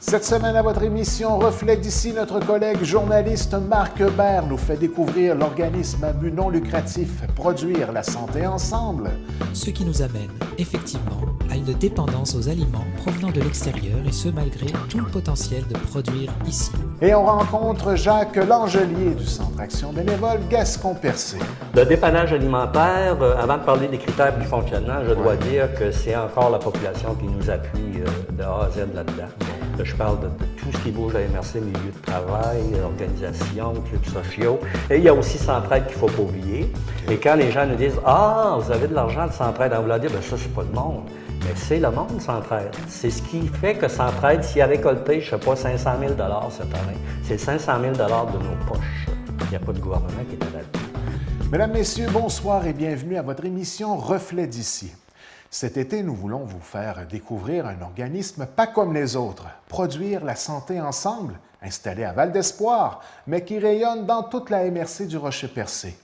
Cette semaine à votre émission Reflet d'ici, notre collègue journaliste Marc Hébert nous fait découvrir l'organisme à but non lucratif Produire la santé ensemble. Ce qui nous amène, effectivement, à une dépendance aux aliments provenant de l'extérieur et ce malgré tout le potentiel de produire ici. Et on rencontre Jacques Langelier du Centre Action Bénévole Gascon-Percé. Le dépannage alimentaire, avant de parler des critères du fonctionnement, je dois dire que c'est encore la population qui nous appuie de A à Z là-dedans. Je parle de tout ce qui bouge à MRC, milieu de travail, organisation, clubs sociaux. Et il y a aussi Centraide qu'il ne faut pas oublier. Et quand les gens nous disent « Ah, vous avez de l'argent de Centraide », on va dire « Ben ça, c'est pas le monde ». Mais c'est le monde, Centraide. C'est ce qui fait que Centraide, s'il a récolté, je ne sais pas, 500 000 cette année, c'est 500 000 de nos poches. Il n'y a pas de gouvernement qui est là-dedans. Mesdames, Messieurs, bonsoir et bienvenue à votre émission Reflet d'ici. Cet été, nous voulons vous faire découvrir un organisme pas comme les autres, Produire la santé ensemble, installé à Val-d'Espoir, mais qui rayonne dans toute la MRC du Rocher-Percé.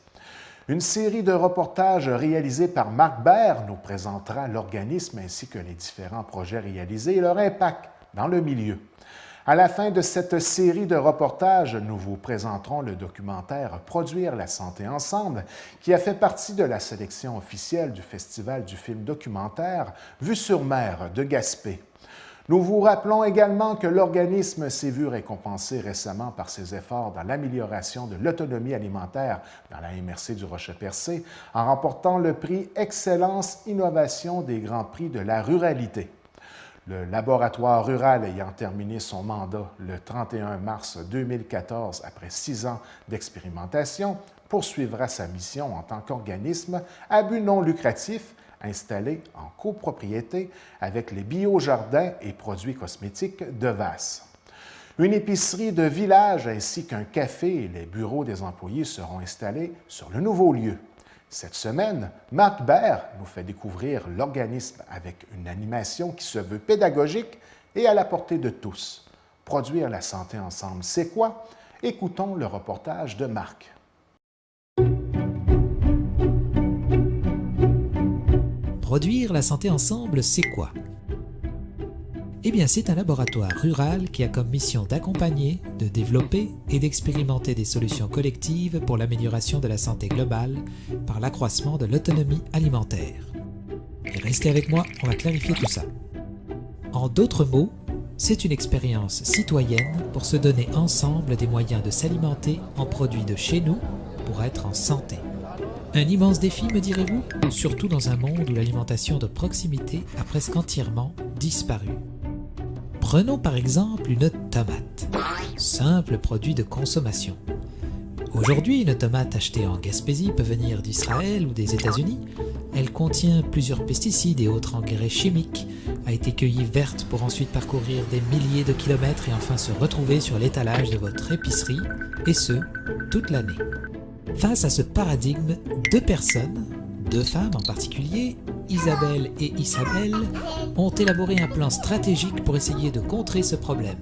Une série de reportages réalisés par Marc Hébert nous présentera l'organisme ainsi que les différents projets réalisés et leur impact dans le milieu. À la fin de cette série de reportages, nous vous présenterons le documentaire Produire la santé ensemble, qui a fait partie de la sélection officielle du Festival du film documentaire Vue sur mer de Gaspé. Nous vous rappelons également que l'organisme s'est vu récompensé récemment par ses efforts dans l'amélioration de l'autonomie alimentaire dans la MRC du Rocher-Percé en remportant le prix Excellence Innovation des Grands Prix de la ruralité. Le laboratoire rural ayant terminé son mandat le 31 mars 2014 après 6 ans d'expérimentation, poursuivra sa mission en tant qu'organisme à but non lucratif installé en copropriété avec les biojardins et produits cosmétiques de Vasse. Une épicerie de village ainsi qu'un café et les bureaux des employés seront installés sur le nouveau lieu. Cette semaine, Marc Hébert nous fait découvrir l'organisme avec une animation qui se veut pédagogique et à la portée de tous. Produire la santé ensemble, c'est quoi? Écoutons le reportage de Marc. Produire la santé ensemble, c'est quoi? Eh bien, c'est un laboratoire rural qui a comme mission d'accompagner, de développer et d'expérimenter des solutions collectives pour l'amélioration de la santé globale par l'accroissement de l'autonomie alimentaire. Et restez avec moi, on va clarifier tout ça. En d'autres mots, c'est une expérience citoyenne pour se donner ensemble des moyens de s'alimenter en produits de chez nous pour être en santé. Un immense défi, me direz-vous, surtout dans un monde où l'alimentation de proximité a presque entièrement disparu. Prenons par exemple une tomate, simple produit de consommation. Aujourd'hui, une tomate achetée en Gaspésie peut venir d'Israël ou des États-Unis. Elle contient plusieurs pesticides et autres engrais chimiques, a été cueillie verte pour ensuite parcourir des milliers de kilomètres et enfin se retrouver sur l'étalage de votre épicerie, et ce, toute l'année. Face à ce paradigme, deux personnes, deux femmes en particulier, Isabelle et Isabelle, ont élaboré un plan stratégique pour essayer de contrer ce problème.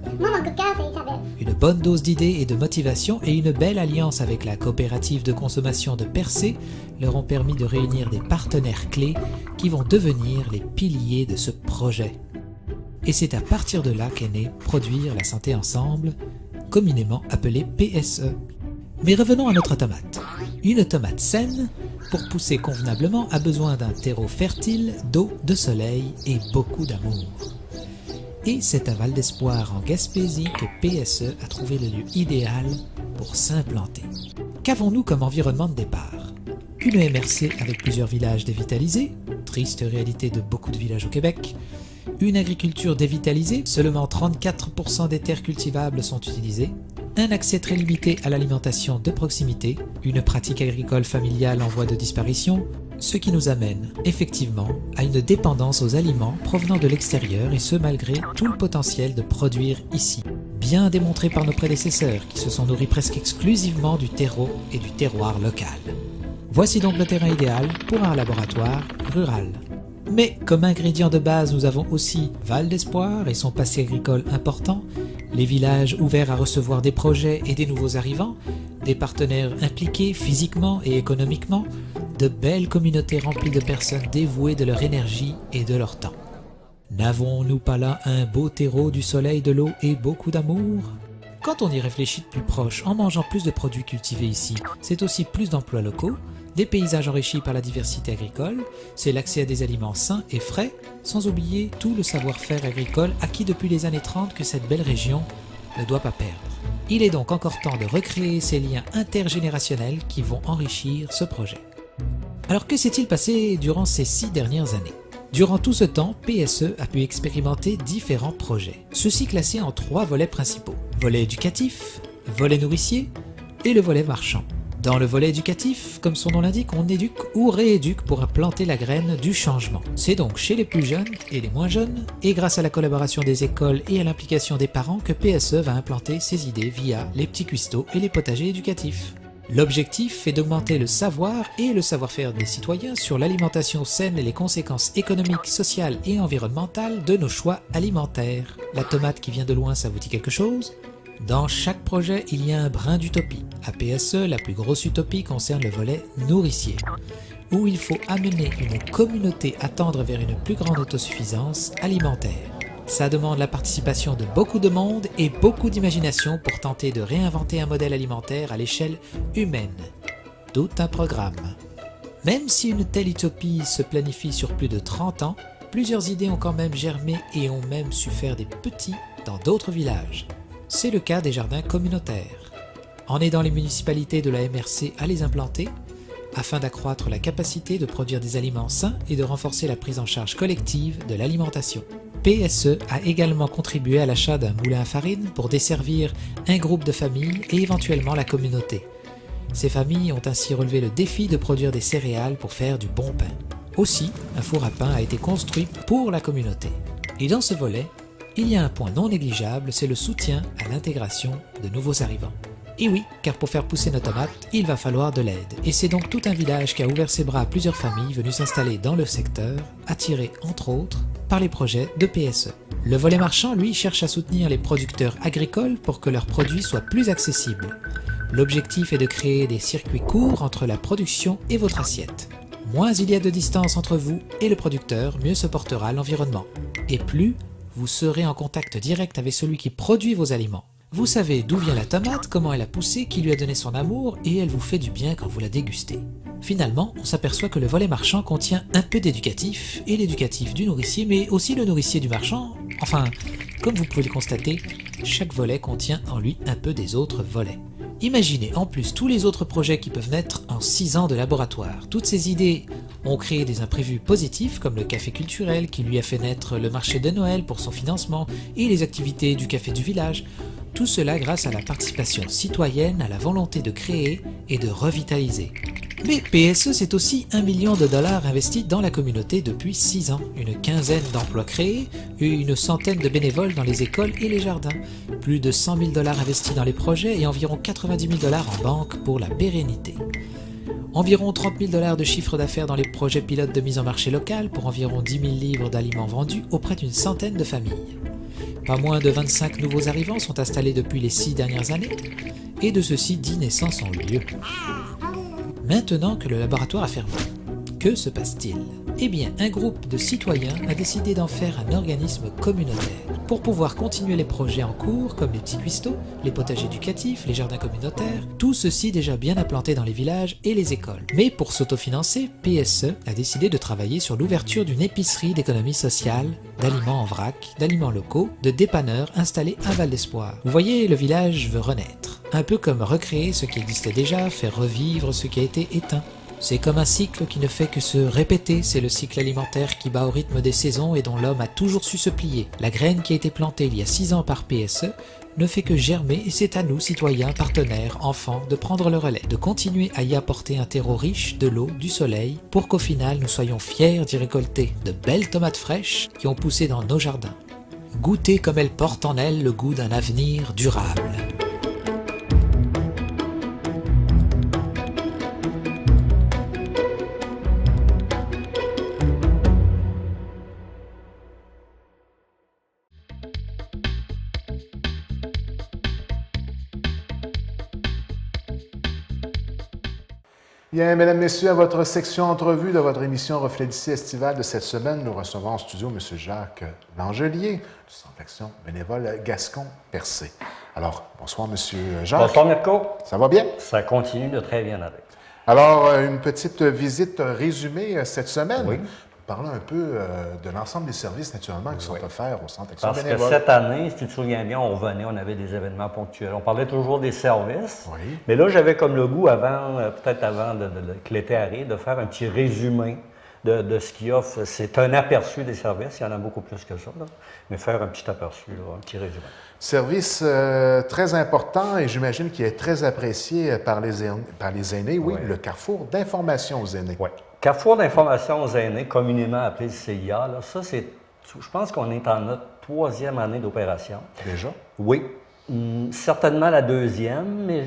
Une bonne dose d'idées et de motivation et une belle alliance avec la coopérative de consommation de Percé leur ont permis de réunir des partenaires clés qui vont devenir les piliers de ce projet. Et c'est à partir de là qu'est né Produire la santé ensemble, communément appelé PSE. Mais revenons à notre tomate. Une tomate saine, pour pousser convenablement, a besoin d'un terreau fertile, d'eau, de soleil et beaucoup d'amour. Et c'est à Val-d'Espoir en Gaspésie que PSE a trouvé le lieu idéal pour s'implanter. Qu'avons-nous comme environnement de départ? Une MRC avec plusieurs villages dévitalisés, triste réalité de beaucoup de villages au Québec. Une agriculture dévitalisée, seulement 34% des terres cultivables sont utilisées. Un accès très limité à l'alimentation de proximité, une pratique agricole familiale en voie de disparition, ce qui nous amène, effectivement, à une dépendance aux aliments provenant de l'extérieur et ce malgré tout le potentiel de produire ici. Bien démontré par nos prédécesseurs qui se sont nourris presque exclusivement du terreau et du terroir local. Voici donc le terrain idéal pour un laboratoire rural. Mais comme ingrédient de base, nous avons aussi Val-d'Espoir et son passé agricole important, les villages ouverts à recevoir des projets et des nouveaux arrivants, des partenaires impliqués physiquement et économiquement, de belles communautés remplies de personnes dévouées de leur énergie et de leur temps. N'avons-nous pas là un beau terreau du soleil, de l'eau et beaucoup d'amour? Quand on y réfléchit de plus proche, en mangeant plus de produits cultivés ici, c'est aussi plus d'emplois locaux, des paysages enrichis par la diversité agricole, c'est l'accès à des aliments sains et frais, sans oublier tout le savoir-faire agricole acquis depuis les années 30 que cette belle région ne doit pas perdre. Il est donc encore temps de recréer ces liens intergénérationnels qui vont enrichir ce projet. Alors que s'est-il passé durant ces 6 dernières années? Durant tout ce temps, PSE a pu expérimenter différents projets, ceux-ci classés en 3 volets principaux. Volet éducatif, volet nourricier et le volet marchand. Dans le volet éducatif, comme son nom l'indique, on éduque ou rééduque pour planter la graine du changement. C'est donc chez les plus jeunes et les moins jeunes, et grâce à la collaboration des écoles et à l'implication des parents que PSE va implanter ses idées via les petits cuistots et les potagers éducatifs. L'objectif est d'augmenter le savoir et le savoir-faire des citoyens sur l'alimentation saine et les conséquences économiques, sociales et environnementales de nos choix alimentaires. La tomate qui vient de loin, ça vous dit quelque chose ? Dans chaque projet, il y a un brin d'utopie. À PSE, la plus grosse utopie concerne le volet nourricier, où il faut amener une communauté à tendre vers une plus grande autosuffisance alimentaire. Ça demande la participation de beaucoup de monde et beaucoup d'imagination pour tenter de réinventer un modèle alimentaire à l'échelle humaine. Tout un programme. Même si une telle utopie se planifie sur plus de 30 ans, plusieurs idées ont quand même germé et ont même su faire des petits dans d'autres villages. C'est le cas des jardins communautaires. En aidant les municipalités de la MRC à les implanter, afin d'accroître la capacité de produire des aliments sains et de renforcer la prise en charge collective de l'alimentation. PSE a également contribué à l'achat d'un moulin à farine pour desservir un groupe de familles et éventuellement la communauté. Ces familles ont ainsi relevé le défi de produire des céréales pour faire du bon pain. Aussi, un four à pain a été construit pour la communauté. Et dans ce volet, il y a un point non négligeable, c'est le soutien à l'intégration de nouveaux arrivants. Et oui, car pour faire pousser nos tomates, il va falloir de l'aide. Et c'est donc tout un village qui a ouvert ses bras à plusieurs familles venues s'installer dans le secteur, attirées entre autres par les projets de PSE. Le volet marchand, lui, cherche à soutenir les producteurs agricoles pour que leurs produits soient plus accessibles. L'objectif est de créer des circuits courts entre la production et votre assiette. Moins il y a de distance entre vous et le producteur, mieux se portera l'environnement. Et plus vous serez en contact direct avec celui qui produit vos aliments. Vous savez d'où vient la tomate, comment elle a poussé, qui lui a donné son amour, et elle vous fait du bien quand vous la dégustez. Finalement, on s'aperçoit que le volet marchand contient un peu d'éducatif, et l'éducatif du nourricier, mais aussi le nourricier du marchand. Enfin, comme vous pouvez le constater, chaque volet contient en lui un peu des autres volets. Imaginez en plus tous les autres projets qui peuvent naître en 6 ans de laboratoire. Toutes ces idées ont créé des imprévus positifs comme le café culturel qui lui a fait naître le marché de Noël pour son financement et les activités du café du village. Tout cela grâce à la participation citoyenne, à la volonté de créer et de revitaliser. Mais PSE, c'est aussi $1 million investis dans la communauté depuis 6 ans, une quinzaine d'emplois créés et une centaine de bénévoles dans les écoles et les jardins, plus de $100 000 investis dans les projets et environ $90 000 en banque pour la pérennité. Environ $30 000 de chiffre d'affaires dans les projets pilotes de mise en marché local pour environ 10 000 livres d'aliments vendus auprès d'une centaine de familles. Pas moins de 25 nouveaux arrivants sont installés depuis les 6 dernières années, et de ceux-ci 10 naissances ont eu lieu. Maintenant que le laboratoire a fermé, que se passe-t-il ? Eh bien, un groupe de citoyens a décidé d'en faire un organisme communautaire pour pouvoir continuer les projets en cours comme les petits cuistots, les potagers éducatifs, les jardins communautaires, tout ceci déjà bien implanté dans les villages et les écoles. Mais pour s'autofinancer, PSE a décidé de travailler sur l'ouverture d'une épicerie d'économie sociale, d'aliments en vrac, d'aliments locaux, de dépanneurs installés à Val d'Espoir. Vous voyez, le village veut renaître, un peu comme recréer ce qui existait déjà, faire revivre ce qui a été éteint. C'est comme un cycle qui ne fait que se répéter, c'est le cycle alimentaire qui bat au rythme des saisons et dont l'homme a toujours su se plier. La graine qui a été plantée il y a 6 ans par PSE ne fait que germer et c'est à nous, citoyens, partenaires, enfants, de prendre le relais, de continuer à y apporter un terreau riche de l'eau, du soleil, pour qu'au final nous soyons fiers d'y récolter de belles tomates fraîches qui ont poussé dans nos jardins. Goûtez comme elles portent en elles le goût d'un avenir durable. Bien, mesdames, messieurs, à votre section entrevue de votre émission Reflet d'ici estivale de cette semaine, nous recevons en studio M. Jacques Langelier, du Centre d'action bénévole Gascon-Percé. Alors, bonsoir, M. Jacques. Bonsoir, Mirko. Ça va bien? Ça continue de très bien aller. Alors, une petite visite résumée cette semaine. Oui. Parlons un peu de l'ensemble des services, naturellement, qui sont offerts au Centre d'action Parce bénévole. que cette année, si tu te souviens bien, on venait, on avait des événements ponctuels. On parlait toujours des services. Oui. Mais là, j'avais comme le goût, peut-être avant que l'été arrive, de faire un petit résumé de ce qu'il offre. C'est un aperçu des services. Il y en a beaucoup plus que ça, là. Mais faire un petit aperçu, là, un petit résumé. Service très important et j'imagine qu'il est très apprécié par les aînés. Oui, le carrefour d'information aux aînés. Oui. Carrefour d'information aux aînés, communément appelé le CIA, là, ça, je pense qu'on est en notre 3e année d'opération. Déjà? Oui. Certainement la 2e, mais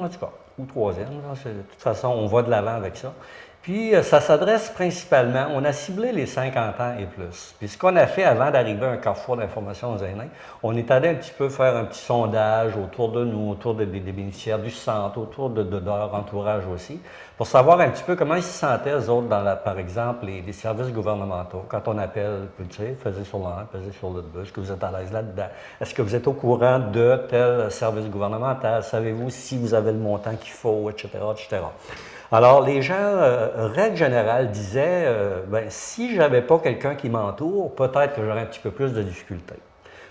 en tout cas, ou 3e. De toute façon, on va de l'avant avec ça. Puis, ça s'adresse principalement, on a ciblé les 50 ans et plus. Puis, ce qu'on a fait avant d'arriver à un carrefour d'information aux aînés, on est allé un petit peu faire un petit sondage autour de nous, autour des bénéficiaires du centre, autour de leur entourage aussi, pour savoir un petit peu comment ils se sentaient, eux autres, par exemple, les services gouvernementaux. Quand on appelle, tu sais, pesez sur l'un, pesez sur le 2, est-ce que vous êtes à l'aise là-dedans? Est-ce que vous êtes au courant de tel service gouvernemental? Savez-vous si vous avez le montant qu'il faut, etc., etc.? Alors, les gens, règle générale, disaient, si je n'avais pas quelqu'un qui m'entoure, peut-être que j'aurais un petit peu plus de difficultés.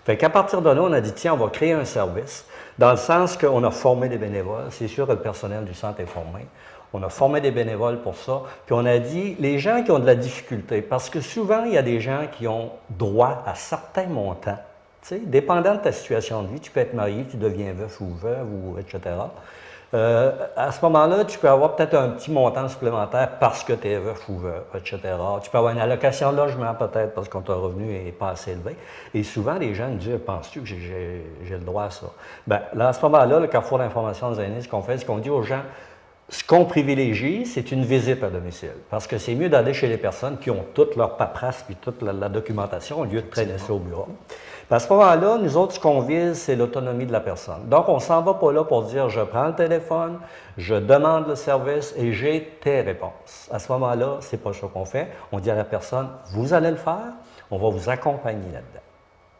Fait qu'à partir de là, on a dit, tiens, on va créer un service, dans le sens qu'on a formé des bénévoles. C'est sûr que le personnel du centre est formé. On a formé des bénévoles pour ça. Puis on a dit, les gens qui ont de la difficulté, parce que souvent, il y a des gens qui ont droit à certains montants. Tu sais, dépendant de ta situation de vie, tu peux être marié, tu deviens veuf ou veuve, ou etc. À ce moment-là, tu peux avoir peut-être un petit montant supplémentaire parce que tu es veuf ou veuve, etc. Tu peux avoir une allocation de logement peut-être parce que ton revenu n'est pas assez élevé. Et souvent, les gens me disent, penses-tu que j'ai le droit à ça? Bien, là, à ce moment-là, le Carrefour d'information des aînés, ce qu'on fait, c'est qu'on dit aux gens, ce qu'on privilégie, c'est une visite à domicile. Parce que c'est mieux d'aller chez les personnes qui ont toute leur paperasse puis toute la documentation au lieu de traîner ça au bureau. Puis à ce moment-là, nous autres, ce qu'on vise, c'est l'autonomie de la personne. Donc, on ne s'en va pas là pour dire, je prends le téléphone, je demande le service et j'ai tes réponses. À ce moment-là, ce n'est pas ça qu'on fait. On dit à la personne, vous allez le faire, on va vous accompagner là-dedans.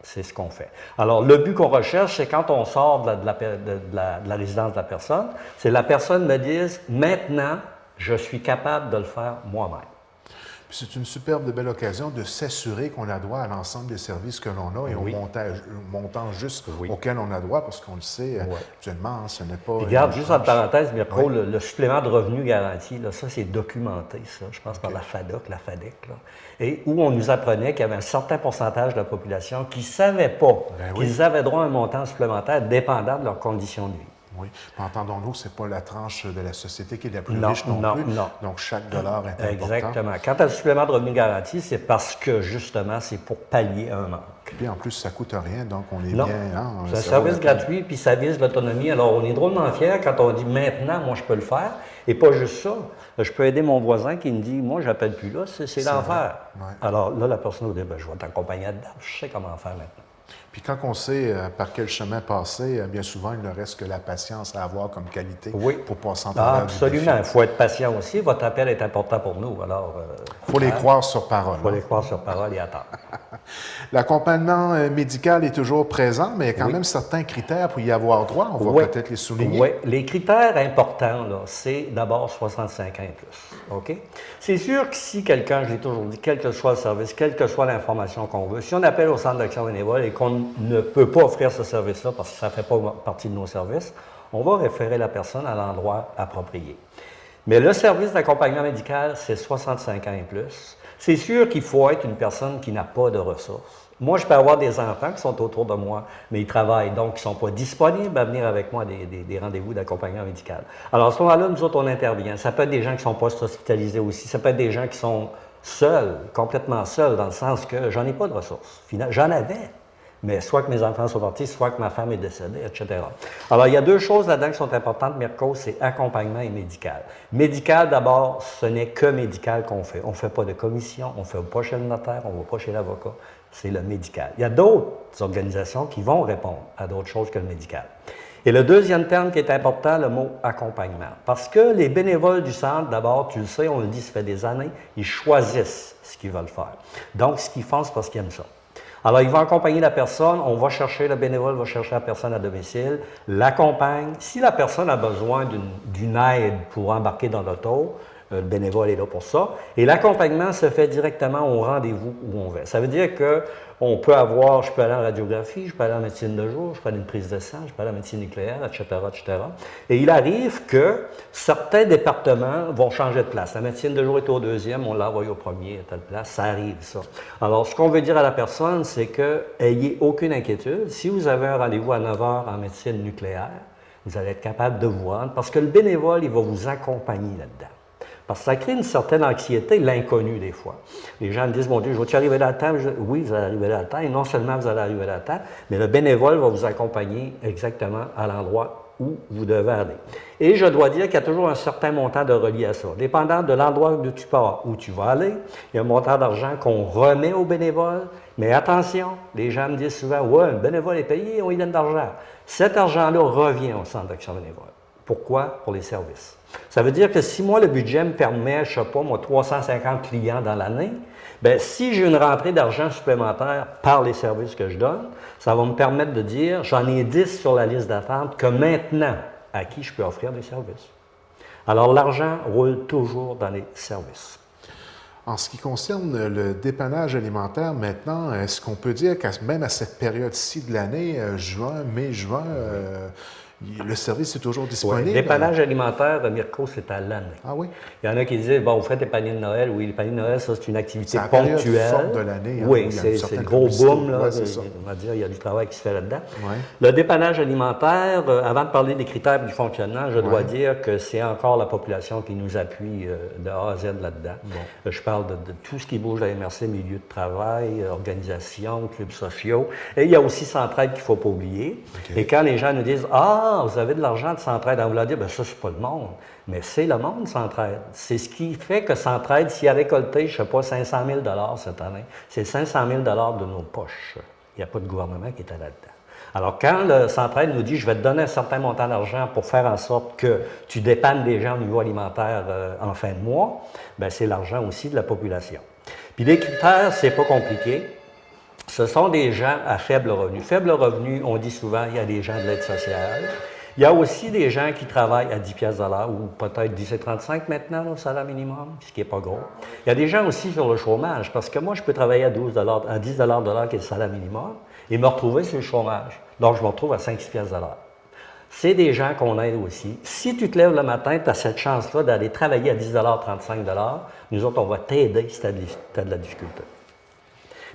C'est ce qu'on fait. Alors, le but qu'on recherche, c'est quand on sort de la résidence de la personne, c'est la personne me dise, maintenant, je suis capable de le faire moi-même. C'est une superbe belle occasion de s'assurer qu'on a droit à l'ensemble des services que l'on a et au montant juste auquel on a droit, parce qu'on le sait, actuellement, ce n'est pas... Regarde, juste en parenthèse, Mirko, le supplément de revenu garanti, là, ça, c'est documenté, ça, je pense, par la FADOC, la FADEC, là, et où on nous apprenait qu'il y avait un certain pourcentage de la population qui ne savait pas qu'ils avaient droit à un montant supplémentaire dépendant de leurs conditions de vie. Oui. Entendons-nous, ce n'est pas la tranche de la société qui est la plus riche non plus. Non. Donc, chaque dollar est important. Exactement. Quand tu as le supplément de revenu garanti, c'est parce que, justement, c'est pour pallier un manque. Puis, en plus, ça ne coûte rien, donc on est bien... Hein, c'est un service gratuit, puis ça vise l'autonomie. Alors, on est drôlement fiers quand on dit « maintenant, moi, je peux le faire ». Et pas juste ça. Je peux aider mon voisin qui me dit « moi, je n'appelle plus là, c'est l'enfer ouais. ». Alors là, la personne va dire « je vais t'accompagner là-dedans, je sais comment faire maintenant ». Puis quand on sait par quel chemin passer, bien souvent, il ne reste que la patience à avoir comme qualité pour passer en travers du défi. Absolument. Il faut être patient aussi. Votre appel est important pour nous. Alors, il faut les croire sur parole. Il faut les croire sur parole et attendre. L'accompagnement médical est toujours présent, mais il y a quand même certains critères pour y avoir droit. On va peut-être les souligner. Oui. Les critères importants, c'est d'abord 65 ans et plus. OK? C'est sûr que si quelqu'un, je l'ai toujours dit, quel que soit le service, quelle que soit l'information qu'on veut, si on appelle au centre d'action bénévole et qu'on ne peut pas offrir ce service-là parce que ça ne fait pas partie de nos services, on va référer la personne à l'endroit approprié. Mais le service d'accompagnement médical, c'est 65 ans et plus. C'est sûr qu'il faut être une personne qui n'a pas de ressources. Moi, je peux avoir des enfants qui sont autour de moi, mais ils travaillent, donc ils ne sont pas disponibles à venir avec moi des rendez-vous d'accompagnement médical. Alors, à ce moment-là, nous autres, on intervient. Ça peut être des gens qui ne sont pas hospitalisés aussi. Ça peut être des gens qui sont seuls, complètement seuls, dans le sens que j'en ai pas de ressources. J'en avais. Mais soit que mes enfants sont partis, soit que ma femme est décédée, etc. Alors, il y a deux choses là-dedans qui sont importantes, Mirko, c'est accompagnement et médical. Médical, d'abord, ce n'est que médical qu'on fait. On ne fait pas de commission, on ne fait pas chez le notaire, on ne va pas chez l'avocat. C'est le médical. Il y a d'autres organisations qui vont répondre à d'autres choses que le médical. Et le deuxième terme qui est important, le mot accompagnement. Parce que les bénévoles du centre, d'abord, tu le sais, on le dit, ça fait des années, ils choisissent ce qu'ils veulent faire. Donc, ce qu'ils font, c'est parce qu'ils aiment ça. Alors, ils vont accompagner la personne, on va chercher, le bénévole va chercher la personne à domicile, l'accompagne. Si la personne a besoin d'une aide pour embarquer dans l'auto, le bénévole est là pour ça. Et l'accompagnement se fait directement au rendez-vous où on va. Ça veut dire qu'on peut avoir, je peux aller en radiographie, je peux aller en médecine de jour, je peux aller à une prise de sang, je peux aller en médecine nucléaire, etc., etc. Et il arrive que certains départements vont changer de place. La médecine de jour est au deuxième, on l'envoie au premier à telle place. Ça arrive, ça. Alors, ce qu'on veut dire à la personne, c'est que ayez aucune inquiétude. Si vous avez un rendez-vous à 9 h en médecine nucléaire, vous allez être capable de vous rendre parce que le bénévole, il va vous accompagner là-dedans. Parce que ça crée une certaine anxiété, l'inconnu des fois. Les gens me disent, mon Dieu, je vais-tu arriver là à temps? Oui, vous allez arriver là à temps, et non seulement vous allez arriver là à temps, mais le bénévole va vous accompagner exactement à l'endroit où vous devez aller. Et je dois dire qu'il y a toujours un certain montant de relié à ça. Dépendant de l'endroit où tu pars, où tu vas aller, il y a un montant d'argent qu'on remet au bénévole. Mais attention, les gens me disent souvent, ouais, le bénévole est payé, on lui donne de l'argent. Cet argent-là revient au centre d'action bénévole. Pourquoi? Pour les services. Ça veut dire que si moi, le budget me permet, je ne sais pas, moi, 350 clients dans l'année, bien, si j'ai une rentrée d'argent supplémentaire par les services que je donne, ça va me permettre de dire, j'en ai 10 sur la liste d'attente que maintenant, à qui je peux offrir des services. Alors, l'argent roule toujours dans les services. En ce qui concerne le dépannage alimentaire, maintenant, est-ce qu'on peut dire qu'à même à cette période-ci de l'année, juin, mai-juin, le service est toujours disponible? Oui, dépannage alimentaire, Mirko, c'est à l'année. Ah oui? Il y en a qui disent, bon, vous faites des paniers de Noël. Oui, les paniers de Noël, ça, c'est une activité ponctuelle. ponctuelle. C'est la période forte de l'année. Oui, c'est le gros boom, là. Ouais, on va dire, il y a du travail qui se fait là-dedans. Ouais. Le dépannage alimentaire, avant de parler des critères du fonctionnement, je dois dire que c'est encore la population qui nous appuie de A à Z là-dedans. Bon. Je parle de tout ce qui bouge à la MRC, milieu de travail, organisation, clubs sociaux. Et il y a aussi Centraide qu'il ne faut pas oublier. Okay. Et quand les gens nous disent, ah, vous avez de l'argent de Centraide, on va leur dire, bien ça, c'est pas le monde. Mais c'est le monde, Centraide. C'est ce qui fait que Centraide, s'il a récolté, je ne sais pas, 500 000 cette année, c'est 500 000 de nos poches. Il n'y a pas de gouvernement qui est là-dedans. Alors, quand le Centraide nous dit, je vais te donner un certain montant d'argent pour faire en sorte que tu dépannes des gens au niveau alimentaire en fin de mois, bien, c'est l'argent aussi de la population. Puis les critères, c'est pas compliqué. Ce sont des gens à faible revenu. Faible revenu, on dit souvent, il y a des gens de l'aide sociale. Il y a aussi des gens qui travaillent à 10 piastres de l'heure, ou peut-être 10,35 maintenant, au salaire minimum, ce qui n'est pas gros. Il y a des gens aussi sur le chômage, parce que moi, je peux travailler à 10 de l'heure, qui est le salaire minimum, et me retrouver sur le chômage. Donc, je me retrouve à 5-6 piastres de l'heure. C'est des gens qu'on aide aussi. Si tu te lèves le matin, tu as cette chance-là d'aller travailler à 10 35 nous autres, on va t'aider si tu as de la difficulté.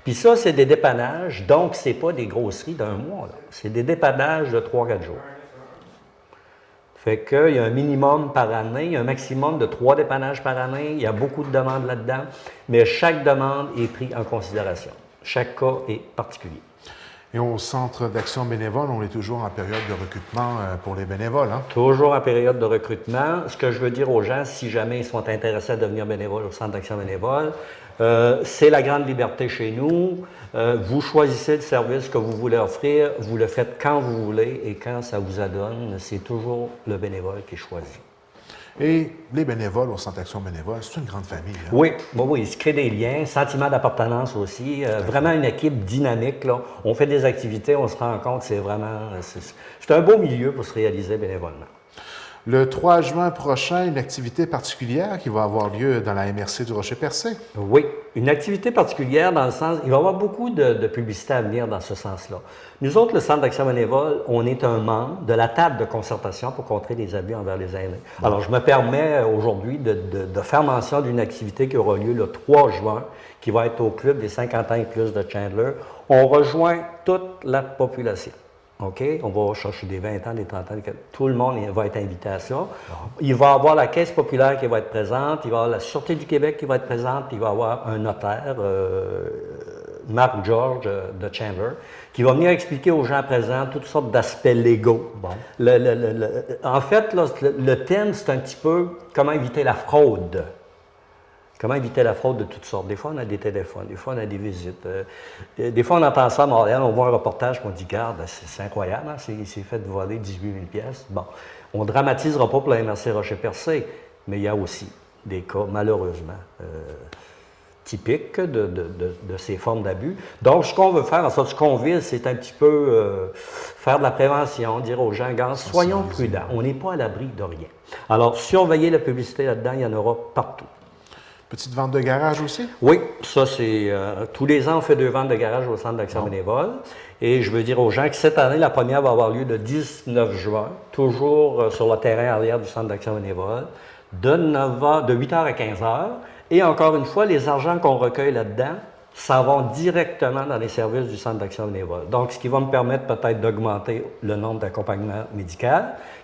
Puis ça, c'est des dépannages, donc ce n'est pas des grosseries d'un mois, c'est des dépannages de 3-4 jours. Fait qu'il y a un minimum par année, il y a un maximum de 3 dépannages par année, il y a beaucoup de demandes là-dedans, mais chaque demande est prise en considération. Chaque cas est particulier. Et au Centre d'action bénévole, on est toujours en période de recrutement pour les bénévoles, hein? Toujours en période de recrutement. Ce que je veux dire aux gens, si jamais ils sont intéressés à devenir bénévoles au Centre d'action bénévole, c'est la grande liberté chez nous. Vous choisissez le service que vous voulez offrir, vous le faites quand vous voulez et quand ça vous adonne. C'est toujours le bénévole qui choisit. Et les bénévoles au Centre d'action bénévole, c'est une grande famille. Hein? Oui, il se crée des liens, sentiment d'appartenance aussi, vraiment une équipe dynamique. Là. On fait des activités, on se rend compte, c'est un beau milieu pour se réaliser bénévolement. Le 3 juin prochain, une activité particulière qui va avoir lieu dans la MRC du Rocher-Percé. Oui, une activité particulière dans le sens, il va y avoir beaucoup de publicité à venir dans ce sens-là. Nous autres, le Centre d'action bénévole, on est un membre de la table de concertation pour contrer les abus envers les aînés. Alors, je me permets aujourd'hui de faire mention d'une activité qui aura lieu le 3 juin, qui va être au club des 50 ans et plus de Chandler. On rejoint toute la population. OK? On va chercher des 20 ans, des 30 ans, tout le monde va être invité à ça. Il va y avoir la Caisse populaire qui va être présente, il va y avoir la Sûreté du Québec qui va être présente, puis il va y avoir un notaire, Marc George de Chandler, qui va venir expliquer aux gens présents toutes sortes d'aspects légaux. Bon. En fait, là, le thème, c'est un petit peu comment éviter la fraude Comment éviter la fraude de toutes sortes? Des fois, on a des téléphones, des fois, on a des visites. Des fois, on entend ça à Montréal, on voit un reportage, puis on dit, garde, c'est incroyable, hein? Il s'est fait voler 18 000 pièces. Bon, on ne dramatisera pas pour la MRC Rocher-Percé, mais il y a aussi des cas, malheureusement, typiques de ces formes d'abus. Donc, ce qu'on veut faire, en sorte, ce qu'on vise, c'est un petit peu faire de la prévention, dire aux gens, gars, soyons prudents, on n'est pas à l'abri de rien. Alors, surveiller la publicité là-dedans, il y en aura partout. Petite vente de garage aussi? Oui, ça c'est... tous les ans, on fait 2 ventes de garage au Centre d'action bénévole. Et je veux dire aux gens que cette année, la première va avoir lieu le 19 juin, toujours sur le terrain arrière du Centre d'action bénévole, de 8 h à 15 h. Et encore une fois, les argents qu'on recueille là-dedans s'en vont directement dans les services du Centre d'action bénévole. Donc, ce qui va me permettre peut-être d'augmenter le nombre d'accompagnements médicaux,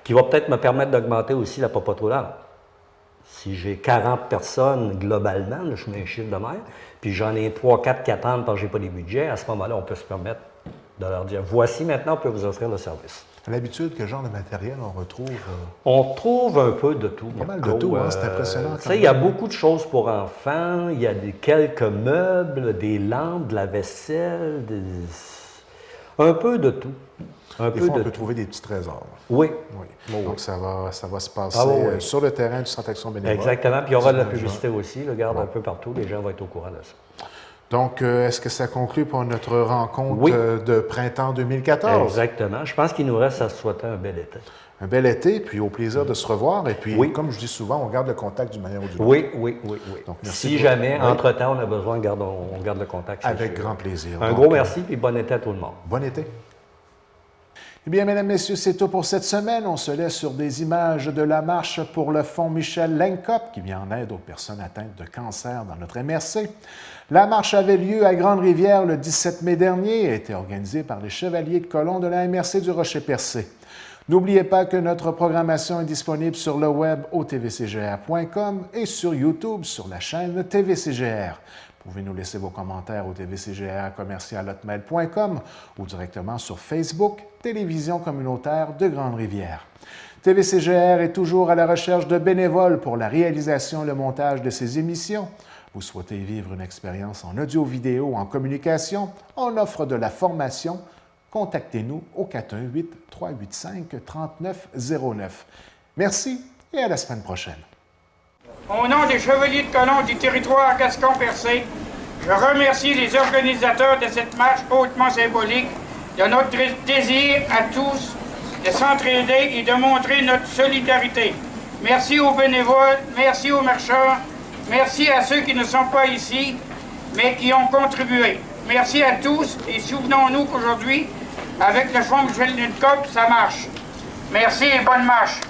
qui va peut-être me permettre d'augmenter aussi la popote roulante. Si j'ai 40 personnes globalement, là, je mets un chiffre de mer, puis j'en ai 3-4 qui attendent parce que je n'ai pas les budgets, à ce moment-là, on peut se permettre de leur dire, voici maintenant, on peut vous offrir le service. À l'habitude, quel genre de matériel on retrouve? On trouve un peu de tout. Pas mal de tout, hein? C'est impressionnant. Il y a beaucoup de choses pour enfants, il y a quelques meubles, des lampes, de la vaisselle, un peu de tout. Des fois, on peut trouver des petits trésors. Oui. Donc, ça va se passer sur le terrain du Centre d'action bénévole. Exactement. Puis il y aura de la publicité aussi. Regarde un peu partout. Les gens vont être au courant de ça. Donc, est-ce que ça conclut pour notre rencontre de printemps 2014? Exactement. Je pense qu'il nous reste à se souhaiter un bel été. Un bel été, puis au plaisir de se revoir. Et puis, comme je dis souvent, on garde le contact d'une manière ou d'une autre. Oui. Donc, si jamais, entre-temps, on a besoin, on garde le contact. Avec grand plaisir. Un gros merci, puis bon été à tout le monde. Bon été. Eh bien, mesdames, messieurs, c'est tout pour cette semaine. On se laisse sur des images de la marche pour le Fonds Michel Lenkop, qui vient en aide aux personnes atteintes de cancer dans notre MRC. La marche avait lieu à Grande-Rivière le 17 mai dernier et a été organisée par les Chevaliers de Colomb de la MRC du Rocher-Percé. N'oubliez pas que notre programmation est disponible sur le web au tvcgr.com et sur YouTube sur la chaîne TVCGR. Vous pouvez nous laisser vos commentaires au tvcgr@hotmail.com ou directement sur Facebook, Télévision communautaire de Grande-Rivière. TVCGR est toujours à la recherche de bénévoles pour la réalisation et le montage de ces émissions. Vous souhaitez vivre une expérience en audio-vidéo ou en communication? On offre de la formation. Contactez-nous au 418-385-3909. Merci et à la semaine prochaine. Au nom des Chevaliers de Colomb du territoire Gascon-Percé, je remercie les organisateurs de cette marche hautement symbolique de notre désir à tous de s'entraider et de montrer notre solidarité. Merci aux bénévoles, merci aux marcheurs, merci à ceux qui ne sont pas ici, mais qui ont contribué. Merci à tous et souvenons-nous qu'aujourd'hui, avec le Fonds Michel Lenkop, ça marche. Merci et bonne marche.